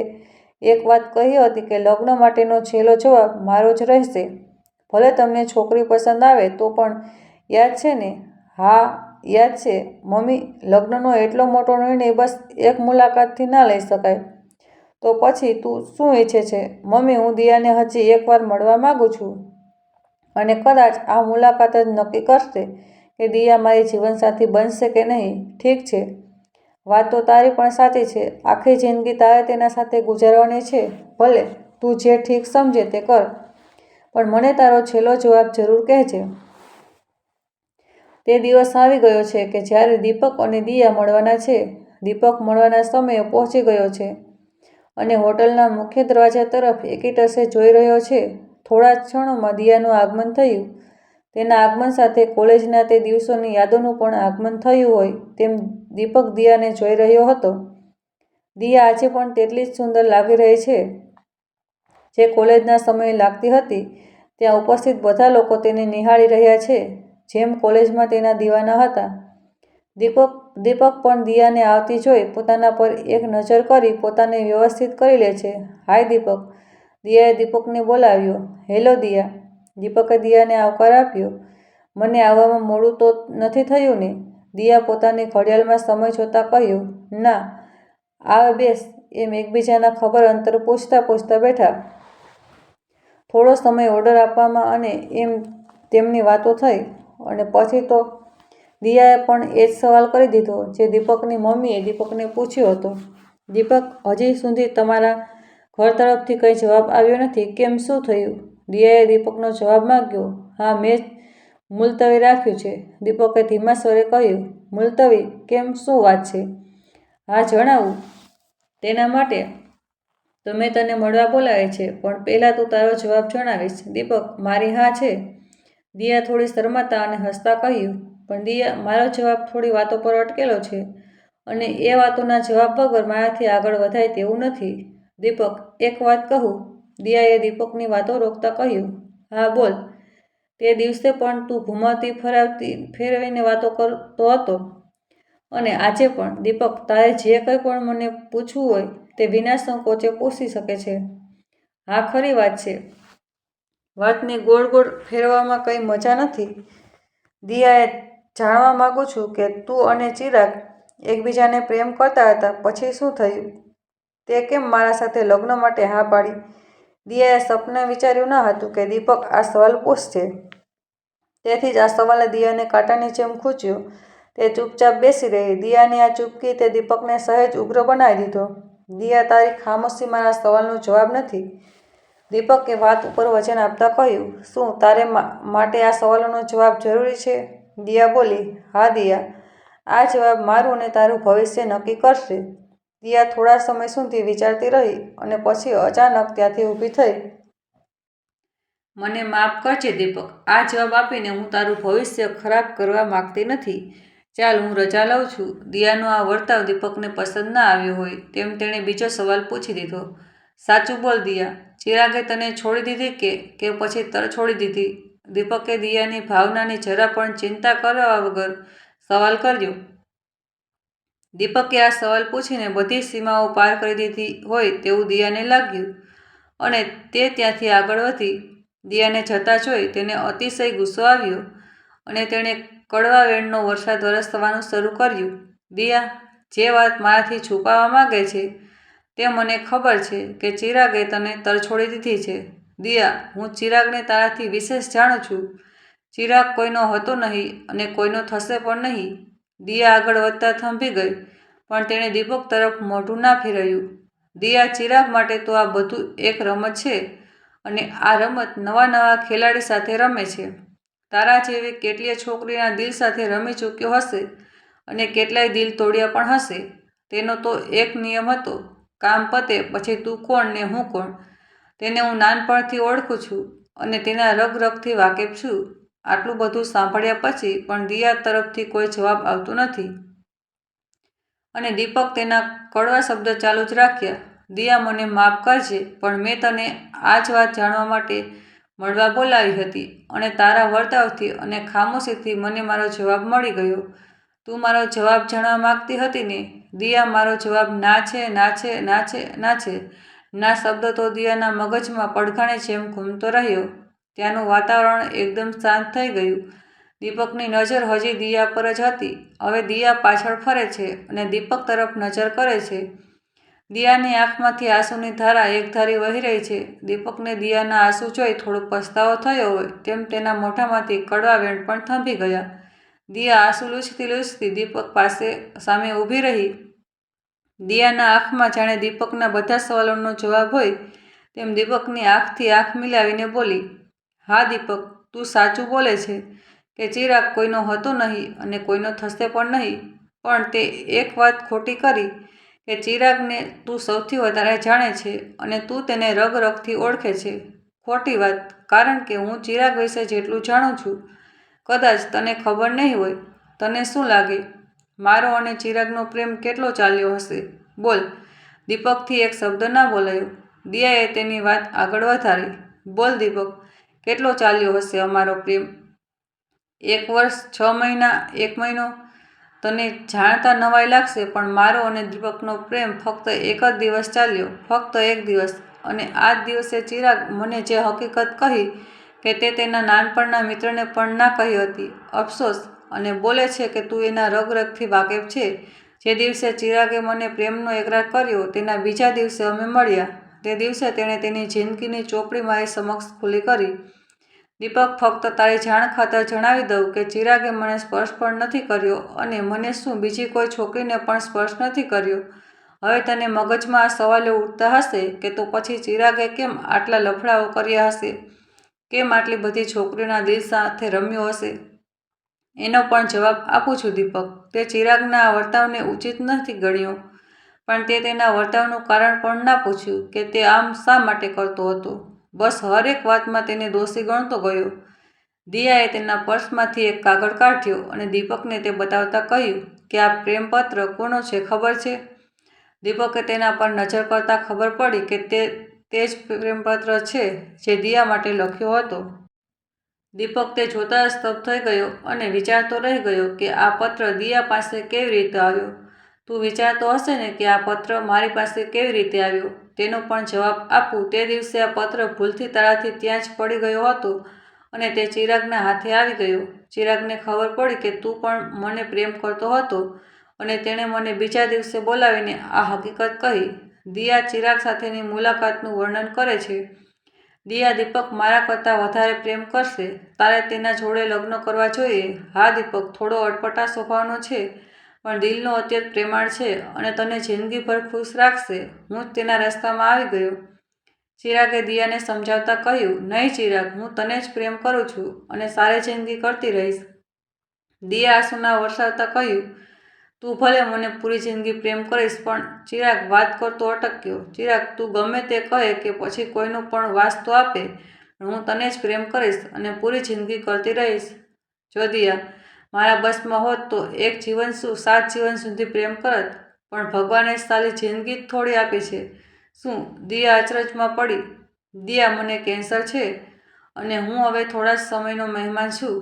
એક વાત કહી હતી કે લગ્ન માટેનો છેલ્લો જવાબ મારો જ રહેશે, ભલે તમને છોકરી પસંદ આવે તો પણ. યાદ છે ને? હા, યાદ છે. મમ્મી, લગ્નનો એટલો મોટો નિર્ણય બસ એક મુલાકાતથી ના લઈ શકાય. તો પછી તું શું ઈચ્છે છે? મમ્મી, હું દિયાને હજી એકવાર મળવા માંગુ છું. અને કદાચ આ મુલાકાત જ નક્કી કરશે કે દિયા મારી જીવનસાથી બનશે કે નહીં. ઠીક છે, વાત તો તારી પણ સાચી છે. આખી જિંદગી તારે તેના સાથે ગુજારવાની છે. ભલે, તું જે ઠીક સમજે તે કર, પણ મને તારો છેલ્લો જવાબ જરૂર કહેજે. તે દિવસ આવી ગયો છે કે જ્યારે દીપક અને દિયા મળવાના છે. દીપક મળવાના સમયે પહોંચી ગયો છે અને હોટલના મુખ્ય દરવાજા તરફ એકીટશે જોઈ રહ્યો છે. થોડા જ ક્ષણોમાં દિયાનું આગમન થયું. તેના આગમન સાથે કોલેજના તે દિવસોની યાદોનું પણ આગમન થયું હોય તેમ દીપક દિયાને જોઈ રહ્યો હતો. દિયા આજે પણ તેટલી જ સુંદર લાગી રહી છે જે કોલેજના સમયે લાગતી હતી. ત્યાં ઉપસ્થિત બધા લોકો તેને નિહાળી રહ્યા છે, જેમ કોલેજમાં તેના દીવાના હતા. દીપક પણ દિયાને આવતી જોઈ પોતાના પર એક નજર કરી પોતાને વ્યવસ્થિત કરી લે છે. હાય દીપક. દિયાએ દીપકને બોલાવ્યો. હેલો દિયા. દીપકે દિયાને આવકાર આપ્યો. મને આવવામાં મોડું તો નથી થયું ને? દિયા પોતાની ઘડિયાળમાં સમય જોતા કહ્યું. ના, આવે બેસ, એમ એકબીજાના ખબર અંતર પૂછતા પૂછતા બેઠા. થોડો સમય ઓર્ડર આપવામાં અને એમ તેમની વાતો થઈ. અને પછી તો દિયાએ પણ એ જ સવાલ કરી દીધો જે દીપકની મમ્મીએ દીપકને પૂછ્યો હતો. દીપક, હજી સુધી તમારા ઘર તરફથી કંઈ જવાબ આવ્યો નથી. કેમ, શું થયું? દિયાએ દીપકનો જવાબ માંગ્યો. હા, મેં મુલતવી રાખ્યું છે. દીપકે ધીમા સ્વરે કહ્યું. મુલતવી? કેમ, શું વાત છે? હા, જણાવું. તેના માટે તો મેં તને મળવા બોલાવી છે, પણ પહેલાં તું તારો જવાબ જણાવીશ. દીપક, મારી હા છે. દિયા થોડી શરમાતા અને હસતા કહ્યું. પણ દિયા, મારો જવાબ થોડી વાતો પર અટકેલો છે અને એ વાતોના જવાબ વગર મારાથી આગળ વધાય તેવું નથી. દીપક, એક વાત કહું? દિયાએ દીપકની વાતો રોકતા કહ્યું. હા, બોલ. તે દિવસે પણ તું ઘુમાવતી ફેરવીને વાતો કરતો હતો અને આજે પણ. દીપક, તારે જે કંઈ પણ મને પૂછવું હોય તે વિના સંકોચે પૂછી શકે છે. હા, ખરી વાત છે. વાતને ગોળ ગોળ ફેરવવામાં કંઈ મજા નથી. દિયાએ જાણવા માંગુ છું કે તું અને ચિરાગ એકબીજાને પ્રેમ કરતા હતા, પછી શું થયું? તે કેમ મારા સાથે લગ્ન માટે હા પાડી? દિયાએ સપને વિચાર્યું ન હતું કે દીપક આ સવાલ પૂછશે. તેથી જ આ સવાલે દિયાને કાંટાની જેમ ખૂંચ્યો. તે ચૂપચાપ બેસી રહી. દિયાની આ ચૂપકી તે દીપકને સહેજ ઉગ્ર બનાવી દીધો. દિયા, તારી ખામોશી મારા સવાલનો જવાબ નથી. દીપકે વાત ઉપર વચન આપતા કહ્યું. શું તારે માટે આ સવાલોનો જવાબ જરૂરી છે? દિયા બોલી. હા દિયા, આ જવાબ મારું અને તારું ભવિષ્ય નક્કી કરશે. દિયા થોડા સમય સુધી વિચારતી રહી અને પછી અચાનક ત્યાંથી ઊભી થઈ. મને માફ કરજે દીપક, આ જવાબ આપીને હું તારું ભવિષ્ય ખરાબ કરવા માંગતી નથી. ચાલ, હું રજા લઉં છું. દિયાનો આ વર્તાવ દીપકને પસંદ ના આવ્યો હોય તેમ તેણે બીજો સવાલ પૂછી દીધો. સાચું બોલ દિયા, ચિરાગે તને છોડી દીધી કે પછી છોડી દીધી? દીપકે દિયાની ભાવનાની જરા પણ ચિંતા કરવા વગર સવાલ કર્યો. દીપકે આ સવાલ પૂછીને બધી સીમાઓ પાર કરી દીધી હોય તેવું દિયાને લાગ્યું અને તે ત્યાંથી આગળ વધી. દિયાને જતા જોઈ તેને અતિશય ગુસ્સો આવ્યો અને તેણે કડવા વેણનો વરસાદ વરસવાનું શરૂ કર્યું. દિયા, જે વાત મારાથી છુપાવવા માંગે છે તે મને ખબર છે કે ચિરાગે તને તરછોડી દીધી છે. દિયા, હું ચિરાગને તારાથી વિશેષ જાણું છું. ચિરાગ કોઈનો હતો નહીં અને કોઈનો થશે પણ નહીં. દિયા આગળ વધતા થંભી ગઈ, પણ તેણે દીપક તરફ મોઢું ના ફેરવ્યું. દિયા, ચિરાગ માટે તો આ બધું એક રમત છે અને આ રમત નવા નવા ખેલાડી સાથે રમે છે. તારા જેવી કેટલીય છોકરીના દિલ સાથે રમી ચૂક્યો હશે અને કેટલાય દિલ તોડ્યા પણ હશે. તેનો તો એક નિયમ હતો, કામ પતે પછી તું કોણ ને હું કોણ. તેને હું નાનપણથી ઓળખું છું અને તેના રગરગથી વાકેફ છું. આટલું બધું સાંભળ્યા પછી પણ દિયા તરફથી કોઈ જવાબ આવતો નથી અને દીપક તેના કડવા શબ્દ ચાલુ જ રાખ્યા. દિયા, મને માફ કરજે, પણ મેં તને આ જ વાત જાણવા માટે મળવા બોલાવી હતી અને તારા વર્તાવથી અને ખામોશીથી મને મારો જવાબ મળી ગયો. તું મારો જવાબ જાણવા માંગતી હતી ને? દિયા, મારો જવાબ ના છે, ના છે, ના છે, ના છે. ના શબ્દ તો દિયાના મગજમાં પડઘાની જેમ ઘૂમતો રહ્યો. ત્યાંનું વાતાવરણ એકદમ શાંત થઈ ગયું. દીપકની નજર હજી દિયા પર જ હતી. હવે દિયા પાછળ ફરે છે અને દીપક તરફ નજર કરે છે. દિયાની આંખમાંથી આંસુની ધારા એકધારી વહી રહી છે. દીપકને દિયાના આંસુ જોઈ થોડો પસ્તાવો થયો હોય તેમ તેના મોઢામાંથી કડવા વેણ પણ થંભી ગયા. દિયા આંસુ લૂછતી લૂછતી દીપક સામે ઊભી રહી. દિયાના આંખમાં જાણે દીપકના બધા સવાલોનો જવાબ હોય તેમ દીપકની આંખથી આંખ મિલાવીને બોલી. હા દીપક, તું સાચું બોલે છે કે ચિરાગ કોઈનો હતો નહીં અને કોઈનો થશે પણ નહીં. પણ તે એક વાત ખોટી કરી કે ચિરાગને તું સૌથી વધારે જાણે છે અને તું તેને રગરગથી ઓળખે છે. ખોટી વાત, કારણ કે હું ચિરાગ વિશે જેટલું જાણું છું કદાચ તને ખબર નહીં હોય. તને શું લાગે મારો અને ચિરાગનો પ્રેમ કેટલો ચાલ્યો હશે? બોલ. દીપકથી એક શબ્દ ના બોલાયો. દિયાએ તેની વાત આગળ વધારી. બોલ દીપક, કેટલો ચાલ્યો હશે અમારો પ્રેમ? 1 વર્ષ, 6 મહિના, 1 મહિનો? તને જાણતા નવાઈ લાગશે પણ મારો અને દીપકનો પ્રેમ ફક્ત એક જ દિવસ ચાલ્યો. ફક્ત એક દિવસ. અને આ જ દિવસે ચિરાગ મને જે હકીકત કહી કે તે તેના નાનપણના મિત્રને પણ ના કહી હતી. અફસોસ. અને બોલે છે કે તું એના રગરગથી વાકેફ છે. જે દિવસે ચિરાગે મને પ્રેમનો એકરાર કર્યો તેના બીજા દિવસે અમે મળ્યા. તે દિવસે તેણે તેની જિંદગીની ચોપડી મારી સમક્ષ ખુલ્લી કરી. દીપક, ફક્ત તારી જાણ ખાતર જણાવી દઉં કે ચિરાગે મને સ્પર્શ પણ નથી કર્યો અને મને શું બીજી કોઈ છોકરીને પણ સ્પર્શ નથી કર્યો. હવે તને મગજમાં આ સવાલો ઉઠતા હશે કે તો પછી ચિરાગે કેમ આટલા લફડાઓ કર્યા હશે? કેમ આટલી બધી છોકરીઓના દિલ સાથે રમ્યો હશે? એનો પણ જવાબ આપું છું દીપક. તે ચિરાગના આ વર્તાવને ઉચિત નથી ગણ્યો, પણ તે તેના વર્તાવનું કારણ પણ ના પૂછ્યું કે તે આમ શા માટે કરતો હતો. બસ હરેક વાતમાં તેને દોષી ગણતો ગયો. દિયાએ તેના પર્સમાંથી એક કાગળ કાઢ્યો અને દીપકને તે બતાવતા કહ્યું કે આ પ્રેમપત્ર કોનો છે ખબર છે? દીપકે તેના પર નજર કરતાં ખબર પડી કે તે જ પ્રેમપત્ર છે જે દિયા માટે લખ્યો હતો. દીપક તે જોતા જ સ્તબ્ધ થઈ ગયો અને વિચારતો રહી ગયો કે આ પત્ર દિયા પાસે કેવી રીતે આવ્યો. તું વિચારતો હશે ને કે આ પત્ર મારી પાસે કેવી રીતે આવ્યો? તેનો પણ જવાબ આપું. તે દિવસે આ પત્ર ભૂલથી તારાથી ત્યાં જ પડી ગયો હતો અને તે ચિરાગના હાથે આવી ગયો. ચિરાગને ખબર પડી કે તું પણ મને પ્રેમ કરતો હતો અને તેણે મને બીજા દિવસે બોલાવીને આ હકીકત કહી. દિયા ચિરાગ સાથેની મુલાકાતનું વર્ણન કરે છે. દિયા, દીપક મારા કરતાં વધારે પ્રેમ કરશે. તારે તેના જોડે લગ્ન કરવા જોઈએ. હા દીપક થોડો અટપટા સ્વભાવનો છે પણ દિલનો અત્યંત પ્રેમાળ છે અને તને જિંદગીભર ખુશ રાખશે. હું જ તેના રસ્તામાં આવી ગયો. ચિરાગે દિયાને સમજાવતા કહ્યું. નહીં ચિરાગ, હું તને જ પ્રેમ કરું છું અને સારી જિંદગી કરતી રહીશ. દિયા આંસુના વરસાવતા કહ્યું. તું ભલે મને પૂરી જિંદગી પ્રેમ કરીશ પણ ચિરાગ વાત કરતો અટક્યો. ચિરાગ, તું ગમે તે કહે કે પછી કોઈનો પણ વાસ તો આપે, પણ હું તને જ પ્રેમ કરીશ અને પૂરી જિંદગી કરતી રહીશ. જો દિયા મારા બસમાં હોત તો એક જીવન શું 7 જીવન સુધી પ્રેમ કરત, પણ ભગવાને સાલી જિંદગી જ થોડી આપી છે. શું? દિયા અચરજમાં પડી. દિયા, મને કેન્સર છે અને હું હવે થોડા જ સમયનો મહેમાન છું.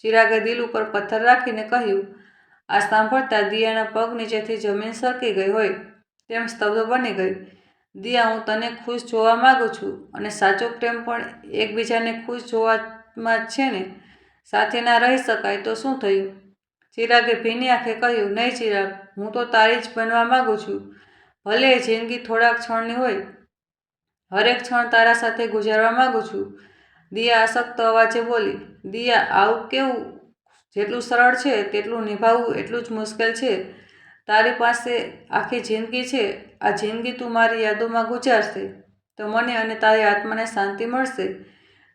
ચિરાગે દિલ ઉપર પથ્થર રાખીને કહ્યું. આ સાંભળતા દિયાના પગ નીચેથી જમીન સરકી ગઈ હોય તેમ સ્તબ્ધ બની ગઈ. દિયા, હું તને ખુશ જોવા માગું છું અને સાચો પ્રેમ પણ એકબીજાને ખુશ જોવામાં જ છે ને. સાથે ના રહી શકાય તો શું થયું? ચિરાગે ભીની આંખે કહ્યું, નહીં ચિરાગ, હું તો તારી જ બનવા માગું છું. ભલે એ જિંદગી થોડાક ક્ષણની હોય, હરેક ક્ષણ તારા સાથે ગુજારવા માગું છું. દિયા અશક્ત અવાજે બોલી. દિયા, આવું કેવું? જેટલું સરળ છે તેટલું નિભાવવું એટલું જ મુશ્કેલ છે. તારી પાસે આખી જિંદગી છે. આ જિંદગી તું મારી યાદોમાં ગુજારશે તો મને અને તારી આત્માને શાંતિ મળશે.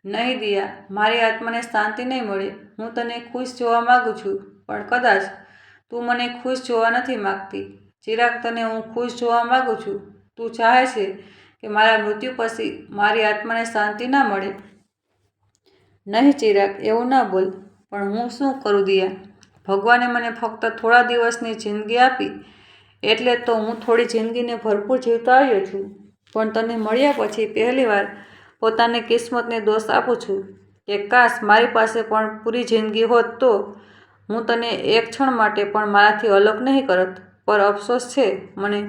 નહીં દિયા, મારી આત્માને શાંતિ નહીં મળે. હું તને ખુશ જોવા માગું છું, પણ કદાચ તું મને ખુશ જોવા નથી માગતી. ચિરાગ, તને હું ખુશ જોવા માગું છું. તું ચાહે છે કે મારા મૃત્યુ પછી મારી આત્માને શાંતિ ના મળે? નહીં ચિરાગ, એવું ના બોલ. પણ હું શું કરું દિયા? ભગવાને મને ફક્ત થોડા દિવસની જિંદગી આપી એટલે તો હું થોડી જિંદગીને ભરપૂર જીવતો આવ્યો છું. પણ તને મળ્યા પછી પહેલીવાર પોતાની કિસ્મતને દોષ આપું છું કે કાશ મારી પાસે પણ પૂરી જિંદગી હોત તો હું તને એક ક્ષણ માટે પણ મારાથી અલગ નહીં કરત. પર અફસોસ છે મને.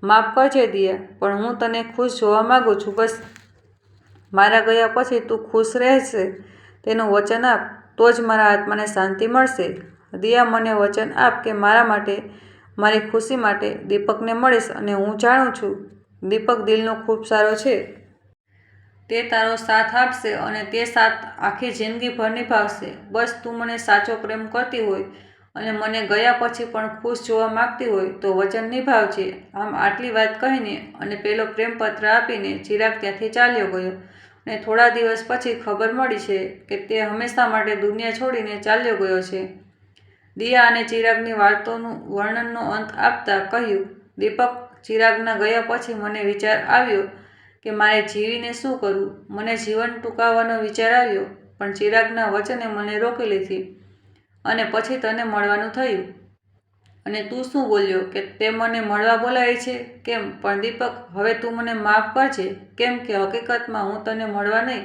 માફ કરજે દિયા, પણ હું તને ખુશ જોવા માગું છું. બસ મારા ગયા પછી તું ખુશ રહેશે તેનું વચન આપ, તો જ મારા આત્માને શાંતિ મળશે. દિયા, મને વચન આપ કે મારા માટે, મારી ખુશી માટે દીપકને મળીશ. અને હું જાણું છું દીપક દિલનો ખૂબ સારો છે. તે તારો સાથ આપશે અને તે સાથ આખી જિંદગીભર નિભાવશે. બસ તું મને સાચો પ્રેમ કરતી હોય અને મને ગયા પછી પણ ખુશ જોવા માગતી હોય તો વચન નિભાવજે. આમ આટલી વાત કહીને અને પેલો પ્રેમપત્ર આપીને ચિરાગ ત્યાંથી ચાલ્યો ગયો. અને થોડા દિવસ પછી ખબર મળી છે કે તે હંમેશા માટે દુનિયા છોડીને ચાલ્યો ગયો છે. દિયા અને ચિરાગની વાર્તાનું વર્ણનનો અંત આપતા કહ્યું, દીપક, ચિરાગના ગયા પછી મને વિચાર આવ્યો કે મારે જીવીને શું કરવું. મને જીવન ટૂંકાવવાનો વિચાર આવ્યો, પણ ચિરાગના વચને મને રોકી લીધી અને પછી તને મળવાનું થયું. અને તું શું બોલ્યો કે તે મને મળવા બોલાવી છે? કેમ? પણ દીપક, હવે તું મને માફ કરજે. કેમ કે હકીકતમાં હું તને મળવા નહીં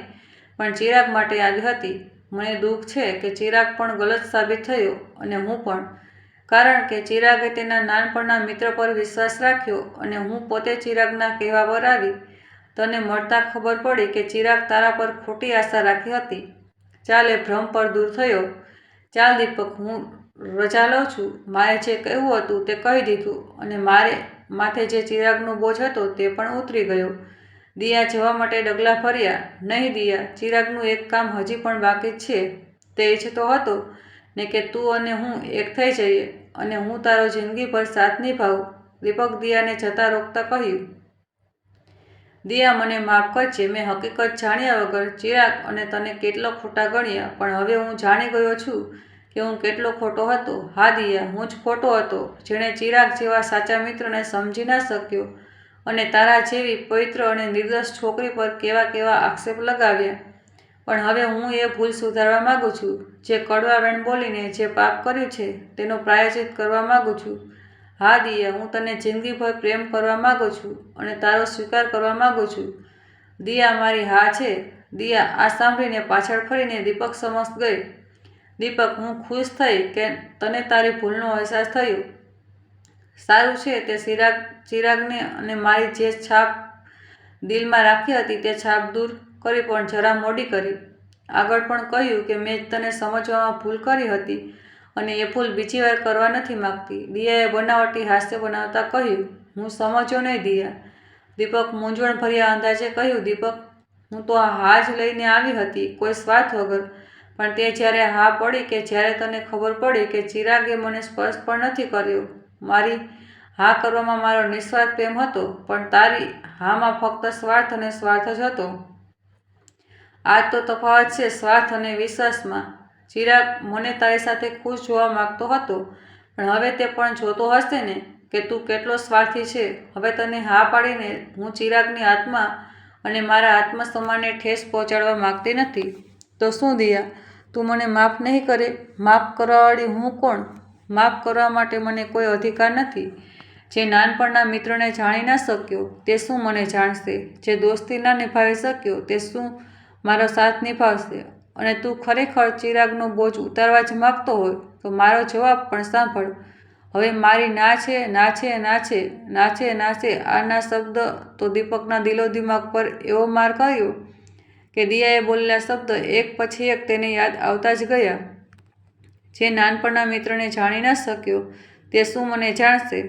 પણ ચિરાગ માટે આવી હતી. મને દુઃખ છે કે ચિરાગ પણ ગલત સાબિત થયો અને હું પણ. કારણ કે ચિરાગે તેના નાનપણના મિત્ર પર વિશ્વાસ રાખ્યો અને હું પોતે ચિરાગના કહેવા પર આવી. તને મળતા ખબર પડી કે ચિરાગ તારા પર ખોટી આશા રાખી હતી. ચાલ, એ ભ્રમ પર દૂર થયો. ચાલ દીપક, હું રજા લઉં છું. મારે જે કહેવું હતું તે કહી દીધું અને મારે માથે જે ચિરાગનો બોજ હતો તે પણ ઉતરી ગયો. દિયા જવા માટે ડગલા ભર્યા. નહીં દિયા, ચિરાગનું એક કામ હજી પણ બાકી જ છે. તે ઈચ્છતો હતો ને કે તું અને હું એક થઈ જઈએ અને હું તારો જિંદગીભર સાથ નિભાવું. દીપક દિયાને જતા રોકતા કહ્યું, દિયા, મને માફ કરજે. મેં હકીકત જાણ્યા વગર ચિરાગ અને તને કેટલો ખોટા ગણ્યા. પણ હવે હું જાણી ગયો છું કે હું કેટલો ખોટો હતો. હા દિયા, હું જ ખોટો હતો, જેણે ચિરાગ જેવા સાચા મિત્રને સમજી ના શક્યો અને તારા જેવી પવિત્ર અને નિર્દોષ છોકરી પર કેવા કેવા આક્ષેપ લગાવ્યા. પણ હવે હું એ ભૂલ સુધારવા માગું છું. જે કડવા વેણ બોલીને જે પાપ કર્યું છે તેનો પ્રાયશ્ચિત કરવા માગું છું. હા દિયા, હું તને જિંદગીભર પ્રેમ કરવા માગું છું અને તારો સ્વીકાર કરવા માગું છું. દિયા મારી હા છે. દિયા આ સાંભળીને પાછળ ફરીને દીપક સમક્ષ ગઈ. દીપક, હું ખુશ થઈ કે તને તારી ભૂલનો અહેસાસ થયો. સારું છે, તે ચિરાગને અને મારી જે છાપ દિલમાં રાખી હતી તે છાપ દૂર કરી, પણ જરા મોડી કરી. આગળ પણ કહ્યું કે મેં તને સમજવામાં ભૂલ કરી હતી અને એ ભૂલ બીજી વાર કરવા નથી માગતી. દિયાએ બનાવટી હાસ્ય બનાવતા કહ્યું, હું સમજ્યો નહીં દિયા. દીપક મૂંઝવણભર્યા અંદાજે કહ્યું, દીપક, હું તો હા જ લઈને આવી હતી, કોઈ સ્વાર્થ વગર. પણ તે જ્યારે હા પડી કે જ્યારે તને ખબર પડી કે ચિરાગે મને સ્પર્શ પણ નથી કર્યો. મારી હા કરવામાં મારો નિસ્વાર્થ પ્રેમ હતો, પણ તારી હામાં ફક્ત સ્વાર્થ અને સ્વાર્થ જ હતો. આ તો તફાવત છે સ્વાર્થ અને વિશ્વાસમાં. ચિરાગ મને તારી સાથે ખુશ જોવા માંગતો હતો, પણ હવે તે પણ જોતો હશે ને કે તું કેટલો સ્વાર્થી છે. હવે તને હા પાડીને હું ચિરાગની આત્મા અને મારા આત્મસન્માનને ઠેસ પહોંચાડવા માંગતી નથી. તો શું દિયા, તું મને માફ નહીં કરે? માફ કરવાવાળી હું કોણ? માફ કરવા માટે મને કોઈ અધિકાર નથી. જે નાનપણના મિત્રને જાણી ના શક્યો તે શું મને જાણશે? જે દોસ્તી ના નિભાવી શક્યો તે શું મારો સાથ નિભાવશે? અને તું ખરેખર ચિરાગનો બોજ ઉતારવા જ માગતો હોય તો મારો જવાબ પણ સાંભળ. હવે મારી ના છે, ના છે, ના છે, ના છે, ના છે. આ ના શબ્દ તો દીપકના દિલોદિમાગ પર એવો માર કર્યો કે દિયાએ બોલેલા શબ્દ એક પછી એક તેને યાદ આવતા જ ગયા. જે નાનપણના મિત્રને જાણી ન શક્યો તે શું મને જાણશે?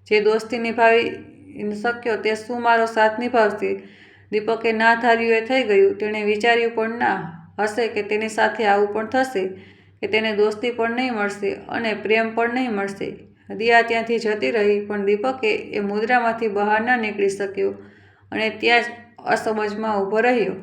જે દોસ્તી નિભાવી શક્યો તે શું મારો સાથ નિભાવશે? દીપકે ના ધાર્યું એ થઈ ગયું. તેણે વિચાર્યું પણ ના હશે કે તેની સાથે આવું પણ થશે, કે તેને દોસ્તી પણ નહીં મળશે અને પ્રેમ પણ નહીં મળશે. દિયા ત્યાંથી જતી રહી, પણ દીપકે એ મુદ્રામાંથી બહાર ન નીકળી શક્યો અને ત્યાં જ અસમજમાં ઊભો રહ્યો.